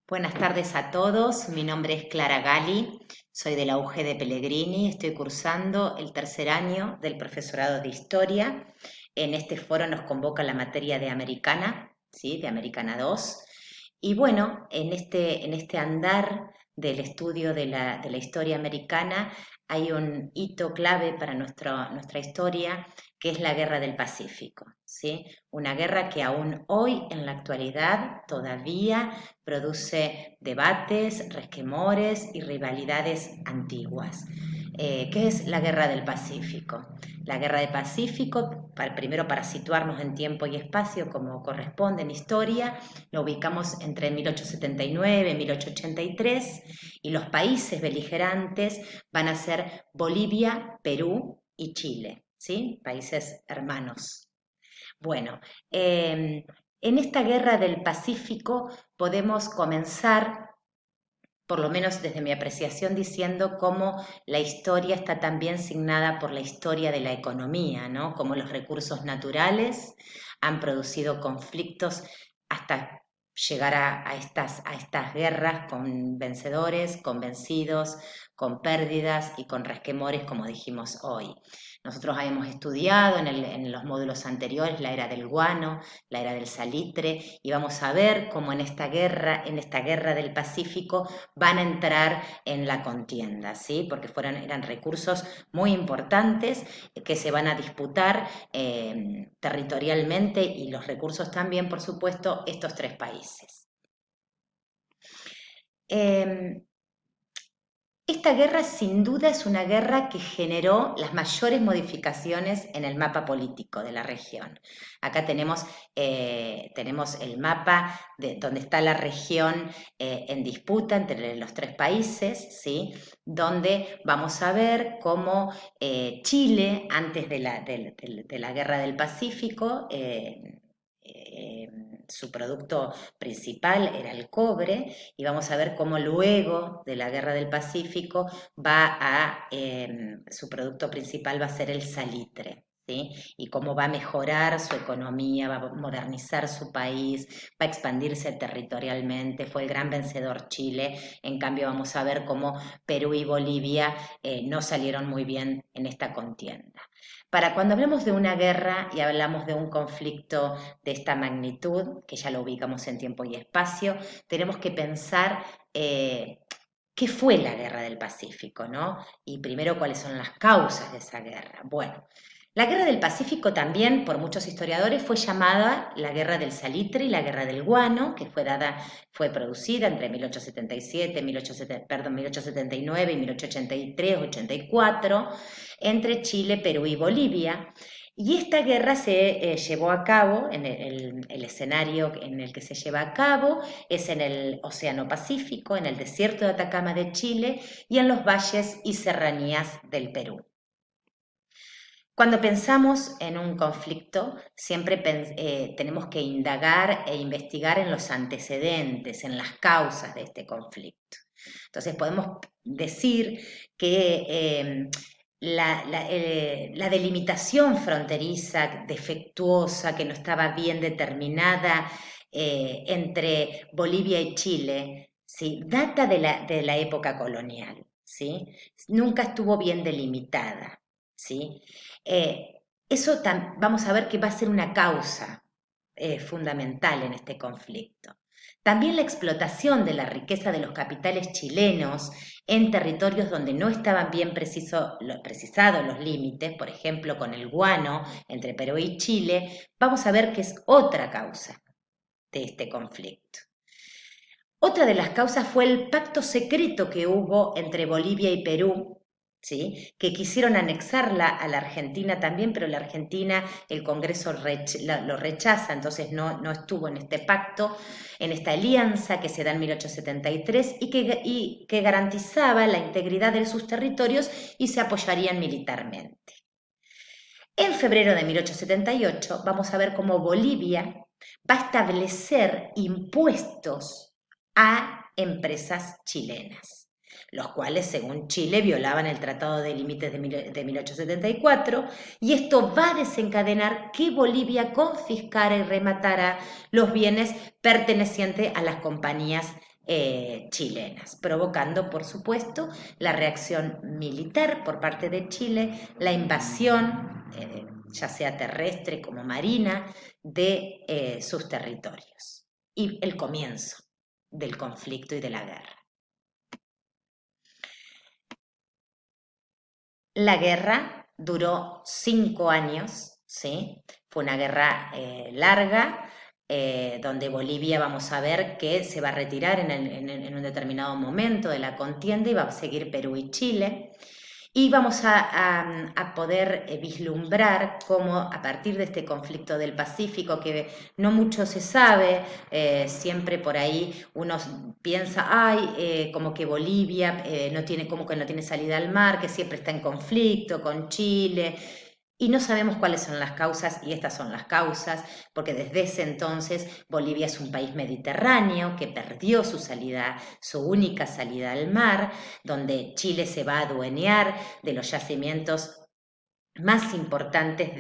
Buenas tardes a todos, mi nombre es Clara Gali, soy de la UG de Pellegrini, estoy cursando el tercer año del profesorado de Historia. En este foro nos convoca la materia de Americana, ¿sí? De Americana 2. Y bueno, en este andar del estudio de la historia americana hay un hito clave para nuestra historia, que es la Guerra del Pacífico, ¿sí? Una guerra que aún hoy, en la actualidad, todavía produce debates, resquemores y rivalidades antiguas. ¿Qué es la Guerra del Pacífico? La Guerra del Pacífico, primero para situarnos en tiempo y espacio como corresponde en historia, lo ubicamos entre 1879 y 1883 y los países beligerantes van a ser Bolivia, Perú y Chile, ¿sí? Países hermanos. Bueno, en esta guerra del Pacífico podemos comenzar, por lo menos desde mi apreciación, diciendo cómo la historia está también signada por la historia de la economía, ¿no? Cómo los recursos naturales han producido conflictos hasta llegar a estas guerras con vencedores, con vencidos, con pérdidas y con resquemores, como dijimos hoy. Nosotros hemos estudiado en los módulos anteriores la era del guano, la era del salitre, y vamos a ver cómo en esta guerra del Pacífico, van a entrar en la contienda, ¿sí? Porque eran recursos muy importantes que se van a disputar territorialmente y los recursos también, por supuesto, estos tres países. Eh, esta guerra sin duda es una guerra que generó las mayores modificaciones en el mapa político de la región. Acá tenemos el mapa donde está la región en disputa entre los tres países, ¿sí? Donde vamos a ver cómo Chile, antes de la Guerra del Pacífico, eh, su producto principal era el cobre, y vamos a ver cómo luego de la Guerra del Pacífico su producto principal va a ser el salitre. ¿Sí? Y cómo va a mejorar su economía, va a modernizar su país, va a expandirse territorialmente. Fue el gran vencedor Chile. En cambio, vamos a ver cómo Perú y Bolivia no salieron muy bien en esta contienda. Para cuando hablemos de una guerra y hablamos de un conflicto de esta magnitud, que ya lo ubicamos en tiempo y espacio, tenemos que pensar qué fue la Guerra del Pacífico, ¿no? Y primero, cuáles son las causas de esa guerra. Bueno, la Guerra del Pacífico también, por muchos historiadores, fue llamada la Guerra del Salitre y la Guerra del Guano, que fue producida entre 1877, 1879 y 1883, 84, entre Chile, Perú y Bolivia. Y esta guerra se llevó a cabo, el escenario en el que se lleva a cabo es en el Océano Pacífico, en el desierto de Atacama de Chile y en los valles y serranías del Perú. Cuando pensamos en un conflicto, siempre tenemos que indagar e investigar en los antecedentes, en las causas de este conflicto. Entonces podemos decir que la delimitación fronteriza defectuosa, que no estaba bien determinada entre Bolivia y Chile, ¿sí? Data de la época colonial, ¿sí? Nunca estuvo bien delimitada, ¿sí? Eso vamos a ver que va a ser una causa fundamental en este conflicto. También la explotación de la riqueza de los capitales chilenos en territorios donde no estaban bien precisados los límites, por ejemplo con el guano entre Perú y Chile, vamos a ver que es otra causa de este conflicto. Otra de las causas fue el pacto secreto que hubo entre Bolivia y Perú, ¿sí? Que quisieron anexarla a la Argentina también, pero la Argentina, el Congreso lo rechaza, entonces no estuvo en este pacto, en esta alianza que se da en 1873 y que garantizaba la integridad de sus territorios y se apoyarían militarmente. En febrero de 1878 vamos a ver cómo Bolivia va a establecer impuestos a empresas chilenas, los cuales, según Chile, violaban el Tratado de Límites de 1874, y esto va a desencadenar que Bolivia confiscara y rematara los bienes pertenecientes a las compañías chilenas, provocando, por supuesto, la reacción militar por parte de Chile, la invasión, ya sea terrestre como marina, de sus territorios y el comienzo del conflicto y de la guerra. La guerra duró 5 años, ¿sí? Fue una guerra larga, donde Bolivia vamos a ver que se va a retirar en un determinado momento de la contienda y va a seguir Perú y Chile. Y vamos a poder vislumbrar cómo a partir de este conflicto del Pacífico, que no mucho se sabe, siempre por ahí uno piensa, ay, como que Bolivia no tiene, como que no tiene salida al mar, que siempre está en conflicto con Chile, y no sabemos cuáles son las causas, y estas son las causas, porque desde ese entonces Bolivia es un país mediterráneo que perdió su salida, su única salida al mar, donde Chile se va a adueñar de los yacimientos más importantes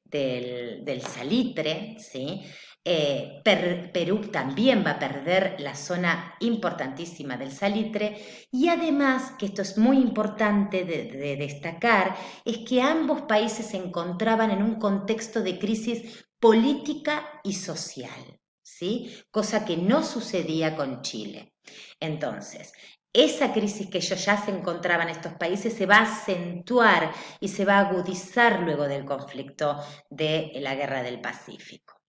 del salitre, ¿sí? Perú también va a perder la zona importantísima del salitre y además, que esto es muy importante de destacar, es que ambos países se encontraban en un contexto de crisis política y social, ¿sí? Cosa que no sucedía con Chile. Entonces, esa crisis que ellos ya se encontraban en estos países se va a acentuar y se va a agudizar luego del conflicto de la Guerra del Pacífico.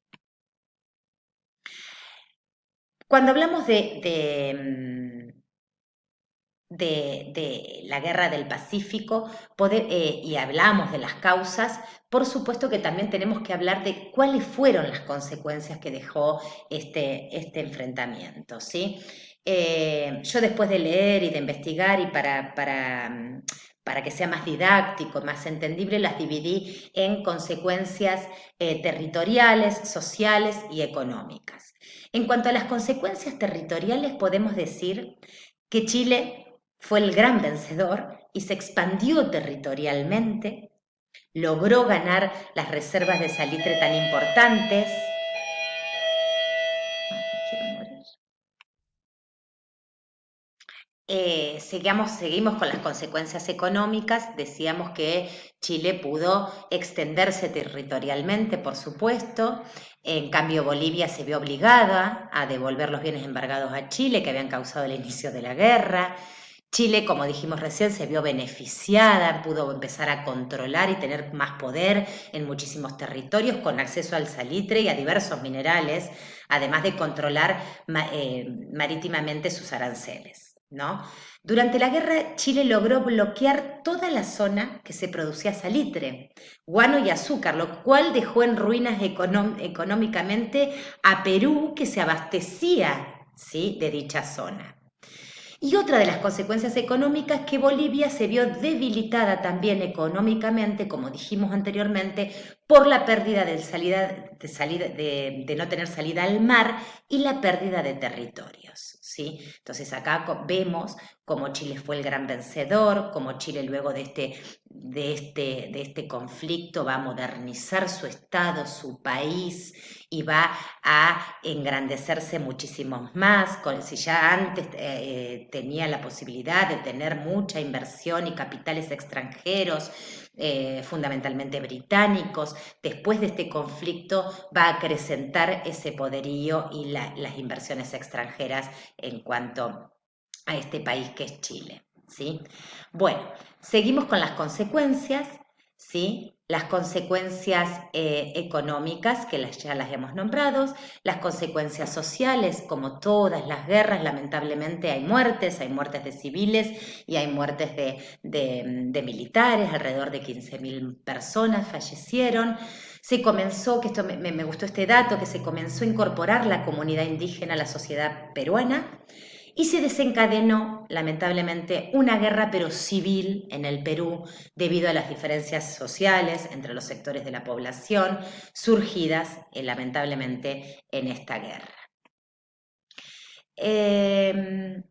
Cuando hablamos de la Guerra del Pacífico y hablamos de las causas, por supuesto que también tenemos que hablar de cuáles fueron las consecuencias que dejó este enfrentamiento, ¿sí? Yo después de leer y de investigar y para que sea más didáctico, más entendible, las dividí en consecuencias territoriales, sociales y económicas. En cuanto a las consecuencias territoriales, podemos decir que Chile fue el gran vencedor y se expandió territorialmente, logró ganar las reservas de salitre tan importantes. Seguimos con las consecuencias económicas. Decíamos que Chile pudo extenderse territorialmente, por supuesto. En cambio, Bolivia se vio obligada a devolver los bienes embargados a Chile que habían causado el inicio de la guerra. Chile, como dijimos recién, se vio beneficiada, pudo empezar a controlar y tener más poder en muchísimos territorios con acceso al salitre y a diversos minerales, además de controlar marítimamente sus aranceles, ¿no? Durante la guerra, Chile logró bloquear toda la zona que se producía salitre, guano y azúcar, lo cual dejó en ruinas económicamente a Perú, que se abastecía, ¿sí?, de dicha zona. Y otra de las consecuencias económicas es que Bolivia se vio debilitada también económicamente, como dijimos anteriormente, por la pérdida de no tener salida al mar y la pérdida de territorios, ¿sí? Entonces acá vemos cómo Chile fue el gran vencedor, cómo Chile luego de este conflicto va a modernizar su estado, su país, y va a engrandecerse muchísimo más. Si ya antes tenía la posibilidad de tener mucha inversión y capitales extranjeros, fundamentalmente británicos, después de este conflicto va a acrecentar ese poderío y las inversiones extranjeras en cuanto a este país que es Chile, ¿sí? Bueno, seguimos con las consecuencias, ¿sí? Las consecuencias económicas, que ya las hemos nombrado, las consecuencias sociales, como todas las guerras, lamentablemente hay muertes de civiles y hay muertes de militares, alrededor de 15.000 personas fallecieron. Se comenzó, que esto me gustó este dato, que se comenzó a incorporar la comunidad indígena a la sociedad peruana, y se desencadenó, lamentablemente, una guerra pero civil en el Perú debido a las diferencias sociales entre los sectores de la población surgidas, lamentablemente, en esta guerra. Eh,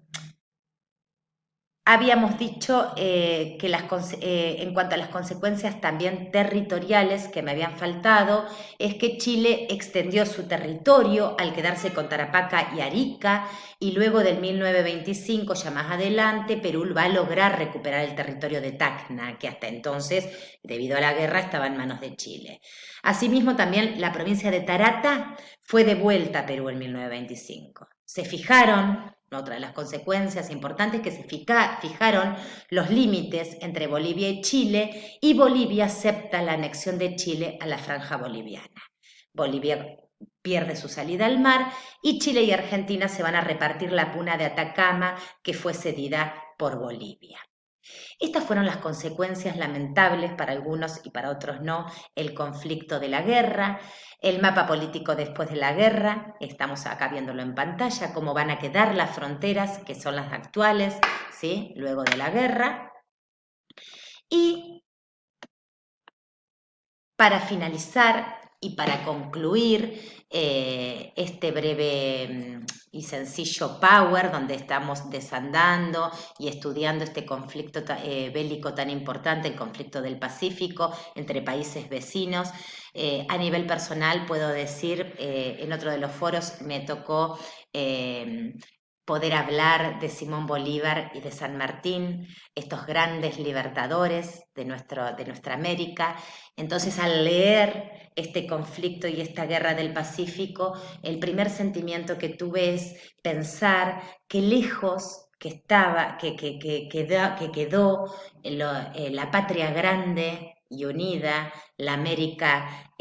habíamos dicho que en cuanto a las consecuencias también territoriales que me habían faltado, es que Chile extendió su territorio al quedarse con Tarapacá y Arica, y luego del 1925, ya más adelante, Perú va a lograr recuperar el territorio de Tacna, que hasta entonces, debido a la guerra, estaba en manos de Chile. Asimismo, también la provincia de Tarata fue devuelta a Perú en 1925. Se fijaron, otra de las consecuencias importantes, que se fijaron los límites entre Bolivia y Chile, y Bolivia acepta la anexión de Chile a la franja boliviana. Bolivia pierde su salida al mar y Chile y Argentina se van a repartir la puna de Atacama, que fue cedida por Bolivia. Estas fueron las consecuencias lamentables para algunos y para otros no, el conflicto de la guerra, el mapa político después de la guerra, estamos acá viéndolo en pantalla, cómo van a quedar las fronteras, que son las actuales, ¿sí? Luego de la guerra. Y para finalizar y para concluir este breve y sencillo Power, donde estamos desandando y estudiando este conflicto bélico tan importante, el conflicto del Pacífico entre países vecinos. A nivel personal puedo decir, en otro de los foros me tocó poder hablar de Simón Bolívar y de San Martín, estos grandes libertadores de nuestra América. Entonces, al leer este conflicto y esta guerra del Pacífico, el primer sentimiento que tuve es pensar qué lejos que quedó la patria grande y unida, la América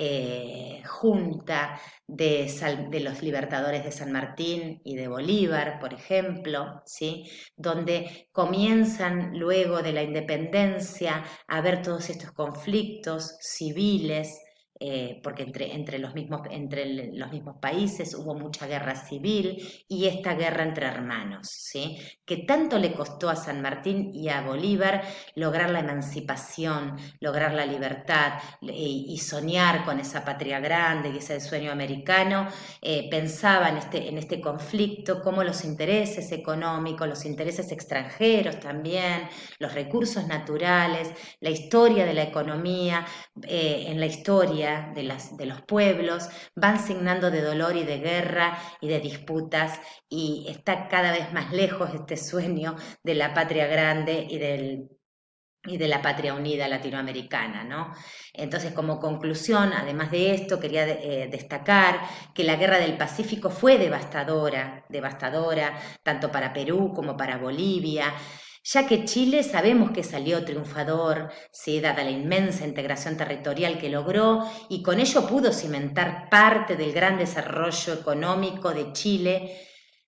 junta de los libertadores de San Martín y de Bolívar, por ejemplo, ¿sí? Donde comienzan luego de la independencia a ver todos estos conflictos civiles, porque entre los mismos países hubo mucha guerra civil y esta guerra entre hermanos, ¿sí? Que tanto le costó a San Martín y a Bolívar lograr la emancipación, lograr la libertad y soñar con esa patria grande y ese sueño americano. Pensaba en este conflicto cómo los intereses económicos, los intereses extranjeros también, los recursos naturales, la historia de la economía, en la historia de los pueblos, van signando de dolor y de guerra y de disputas, y está cada vez más lejos este sueño de la patria grande y de la patria unida latinoamericana, ¿no? Entonces, como conclusión, además de esto, quería destacar que la Guerra del Pacífico fue devastadora, devastadora, tanto para Perú como para Bolivia, ya que Chile sabemos que salió triunfador, ¿sí? Dada la inmensa integración territorial que logró, y con ello pudo cimentar parte del gran desarrollo económico de Chile.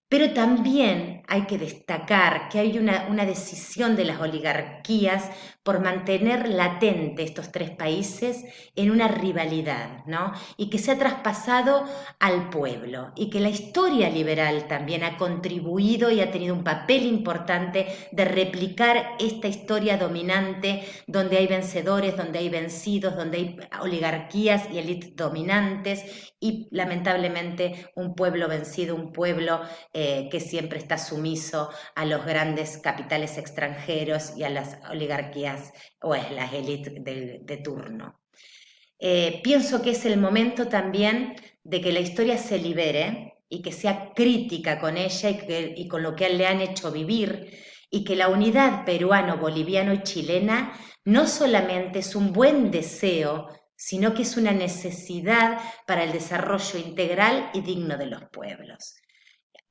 Pero también hay que destacar que hay una decisión de las oligarquías por mantener latente estos tres países en una rivalidad, ¿no? Y que se ha traspasado al pueblo, y que la historia liberal también ha contribuido y ha tenido un papel importante de replicar esta historia dominante, donde hay vencedores, donde hay vencidos, donde hay oligarquías y élites dominantes, y lamentablemente un pueblo vencido, un pueblo que siempre está sumiso a los grandes capitales extranjeros y a las oligarquías o a las élites de turno. Pienso que es el momento también de que la historia se libere y que sea crítica con ella y con lo que le han hecho vivir, y que la unidad peruano, boliviano y chilena no solamente es un buen deseo, sino que es una necesidad para el desarrollo integral y digno de los pueblos.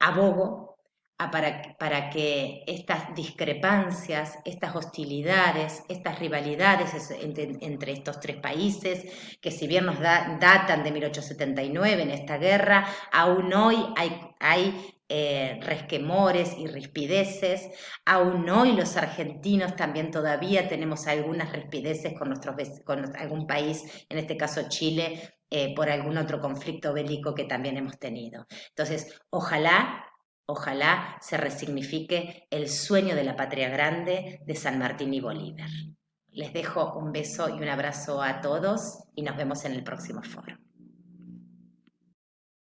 Abogo para que estas discrepancias, estas hostilidades, estas rivalidades entre estos tres países, que si bien nos datan de 1879 en esta guerra, aún hoy hay resquemores y rispideces. Aún hoy los argentinos también todavía tenemos algunas rispideces con algún país, en este caso Chile, por algún otro conflicto bélico que también hemos tenido. Entonces, ojalá se resignifique el sueño de la patria grande de San Martín y Bolívar. Les dejo un beso y un abrazo a todos y nos vemos en el próximo foro.